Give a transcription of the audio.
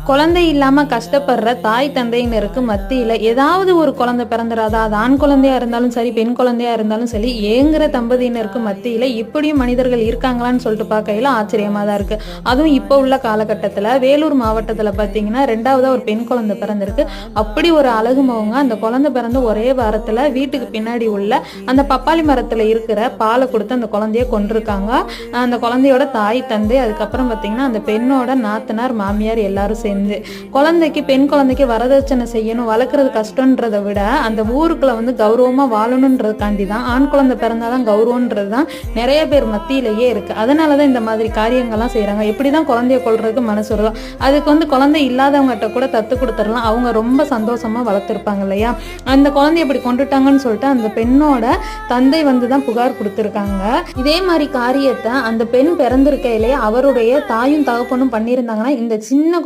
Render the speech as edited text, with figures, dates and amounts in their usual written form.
குழந்தை இல்லாம கஷ்டப்படுற தாய் தந்தையினருக்கு மத்தியில ஏதாவது ஒரு குழந்தை பிறந்துடாதா, அது ஆண் குழந்தையா இருந்தாலும் சரி, பெண் குழந்தையா இருந்தாலும் சரி, ஏங்குற தம்பதியினருக்கு மத்தியில இப்படியும் மனிதர்கள் இருக்காங்களான்னு சொல்லிட்டு பார்க்கையில ஆச்சரியமா தான் இருக்கு. அதுவும் இப்போ உள்ள காலகட்டத்துல வேலூர் மாவட்டத்துல பாத்தீங்கன்னா 2வதா ஒரு பெண் குழந்தை பிறந்திருக்கு. அப்படி ஒரு அழகு மகங்க அந்த குழந்தை பிறந்த ஒரே வாரத்துல வீட்டுக்கு பின்னாடி உள்ள அந்த பப்பாளி மரத்துல இருக்கிற பாலை கொடுத்து அந்த குழந்தைய கொண்டிருக்காங்க. அந்த குழந்தையோட தாய் தந்தை, அதுக்கப்புறம் பாத்தீங்கன்னா அந்த பெண்ணோட நாத்தனார், மாமியார் எல்லாரும் சேர்ந்து பெண் குழந்தைக்கு வரதட்சணை செய்யணும், வளர்க்கறது கஷ்டம்ன்றதை விட அந்த ஊருக்குள்ள கௌரவமா வாழணும்ன்றதுக்காண்டி தான் ஆண் குழந்தை பிறந்தாதான் கௌரவம்ன்றது தான் நிறைய பேர் மத்தியிலேயே இருக்கு. அதனாலதான் இந்த மாதிரி காரியங்கள்லாம் செய்யறாங்க. எப்படிதான் குழந்தைய கொள்றதுக்கு மனசு வருதோ அதுக்கு குழந்தை இல்லாதவங்ககிட்ட கூட தத்து கொடுத்துடலாம், அவங்க ரொம்ப சந்தோஷமா வளர்த்துருப்பாங்க இல்லையா. அந்த குழந்தைய இப்படி கொண்டுட்டாங்கன்னு சொல்லிட்டு அந்த பெண்ணோட தந்தை தான் புகார் கொடுத்துருக்காங்க. இதே மாதிரி காரியத்தை அந்த பெண் பிறந்திருக்கையிலே அவருடைய தாயும் தகப்பனும் பண்ணியிருந்தாங்கன்னா இந்த சின்ன குழந்தை